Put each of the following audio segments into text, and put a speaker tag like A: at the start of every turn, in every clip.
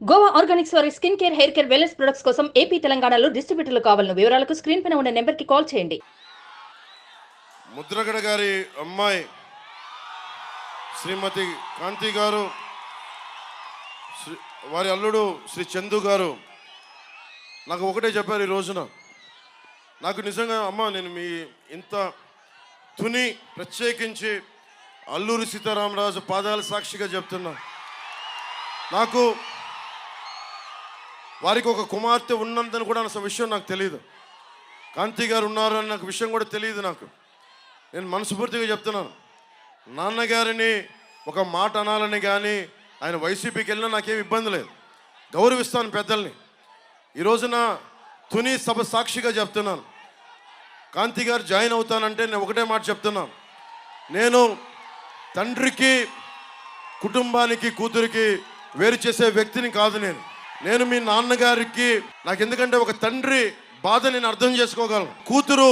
A: Goa Organics వారి skin care, hair care, wellness products కోసం AP, తెలంగాణలో డిస్ట్రిబ్యూటర్లు కావాలను వివరాలకు స్క్రీన్ పైన ఉన్న నెంబర్కి కాల్ చేయండి.
B: ముద్రగడ గారి అమ్మాయి శ్రీమతి కాంతి గారు, వారి అల్లుడు శ్రీ చందు గారు నాకు ఒకటే చెప్పారు ఈ రోజున. నాకు నిజంగా అమ్మ, నేను మీ ఇంత తుని ప్రత్యేకించి అల్లూరి సీతారామరాజు పాదాల సాక్షిగా చెప్తున్నా, నాకు వారికి ఒక కుమార్తె ఉన్నందని కూడా అసలు విషయం నాకు తెలియదు. కాంతి గారు ఉన్నారు అన్న విషయం కూడా తెలియదు నాకు. నేను మనస్ఫూర్తిగా చెప్తున్నాను, నాన్నగారిని ఒక మాట అనాలని కానీ ఆయన వైసీపీకి వెళ్ళినా నాకేం ఇబ్బంది లేదు, గౌరవిస్తాను పెద్దల్ని. ఈ రోజున తుని సభ సాక్షిగా చెప్తున్నాను, కాంతి గారు జాయిన్ అవుతానంటే నేను ఒకటే మాట చెప్తున్నాను, నేను తండ్రికి, కుటుంబానికి, కూతురికి వేరు చేసే వ్యక్తిని కాదు. నేను మీ నాన్నగారికి, నాకు ఎందుకంటే ఒక తండ్రి బాధ నేను అర్థం చేసుకోగలను, కూతురు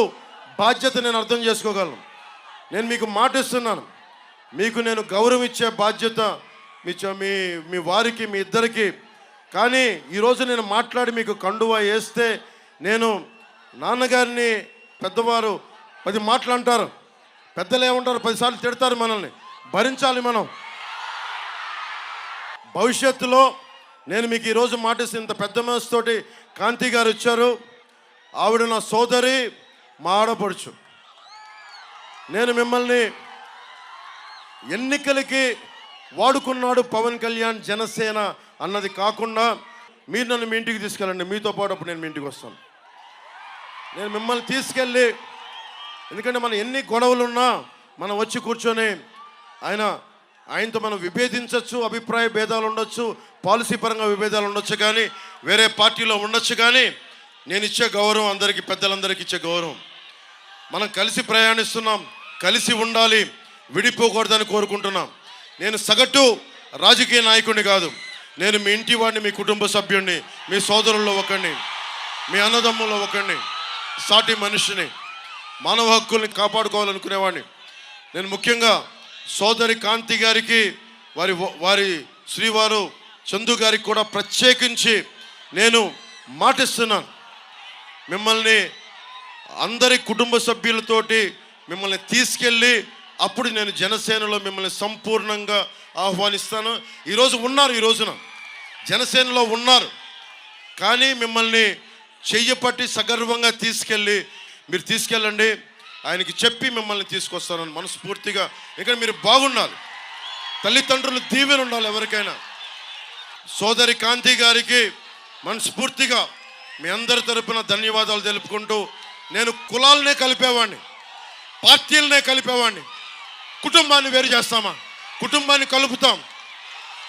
B: బాధ్యత నేను అర్థం చేసుకోగలను. నేను మీకు మాట ఇస్తున్నాను, మీకు నేను గౌరవం ఇచ్చే బాధ్యత మీ వారికి, మీ ఇద్దరికి. కానీ ఈరోజు నేను మాట్లాడి మీకు కండువా వేస్తే, నేను నాన్నగారిని, పెద్దవారు 10 మాటలు అంటారు, పెద్దలు ఏమంటారు 10 సార్లు తిడతారు, మనల్ని భరించాలి మనం. భవిష్యత్తులో నేను మీకు ఈరోజు మాటిస్తే, ఇంత పెద్ద మనసుతోటి కాంతి గారు వచ్చారు. ఆవిడ నా సోదరి, మా ఆడపడుచు. నేను మిమ్మల్ని ఎన్నికలకి వాడుకున్నాడు పవన్ కళ్యాణ్, జనసేన అన్నది కాకుండా మీరు నన్ను మీ ఇంటికి తీసుకెళ్ళండి, మీతో పాటు అప్పుడు నేను మీ ఇంటికి వస్తాను. నేను మిమ్మల్ని తీసుకెళ్ళి, ఎందుకంటే మన ఎన్ని గొడవలున్నా మనం వచ్చి కూర్చొని ఆయనతో మనం విభేదించవచ్చు, అభిప్రాయ భేదాలు ఉండొచ్చు, పాలసీ పరంగా విభేదాలు ఉండొచ్చు, కానీ వేరే పార్టీలో ఉండొచ్చు. కానీ నేను ఇచ్చే గౌరవం అందరికీ, పెద్దలందరికీ ఇచ్చే గౌరవం. మనం కలిసి ప్రయాణిస్తున్నాం, కలిసి ఉండాలి, విడిపోకూడదని కోరుకుంటున్నాం. నేను సగటు రాజకీయ నాయకుడిని కాదు, నేను మీ ఇంటి వాడిని, మీ కుటుంబ సభ్యుడిని, మీ సోదరుల్లో ఒకడిని, మీ అన్నదమ్ముల్లో ఒకడిని, సాటి మనిషిని, మానవ హక్కుల్ని కాపాడుకోవాలనుకునేవాడిని. నేను ముఖ్యంగా సోదరి కాంతి గారికి, వారి శ్రీవారు చందు గారికి కూడా ప్రత్యేకించి నేను మాటిస్తున్నాను, మిమ్మల్ని అందరి కుటుంబ సభ్యులతోటి మిమ్మల్ని తీసుకెళ్ళి అప్పుడు నేను జనసేనలో మిమ్మల్ని సంపూర్ణంగా ఆహ్వానిస్తాను. ఈ రోజున జనసేనలో ఉన్నారు, కానీ మిమ్మల్ని చెయ్యపట్టి సగర్వంగా తీసుకెళ్ళి, మీరు తీసుకెళ్ళండి, ఆయనకి చెప్పి మిమ్మల్ని తీసుకొస్తానని మనస్ఫూర్తిగా. ఇక్కడ మీరు బాగున్నారు, తల్లిదండ్రులు దీవెన ఉండాలి ఎవరికైనా. సోదరి కాంతి గారికి మనస్ఫూర్తిగా మీ అందరి తరపున ధన్యవాదాలు తెలుపుకుంటూ, నేను కులాలనే కలిపేవాడిని, పార్టీలనే కలిపేవాడిని, కుటుంబాన్ని వేరు చేస్తామా? కుటుంబాన్ని కలుపుతాం.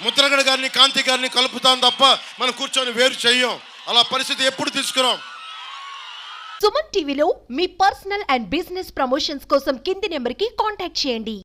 B: ముద్రగడ గారిని, కాంతి గారిని కలుపుతాం తప్ప మనం కూర్చొని వేరు చెయ్యం. అలా పరిస్థితి ఎప్పుడు తీసుకురాం.
C: సుమన్ టీవీలో మీ పర్సనల్ అండ్ బిజినెస్ ప్రమోషన్స్ కోసం కింది నెంబర్కి కాంటాక్ట్ చేయండి.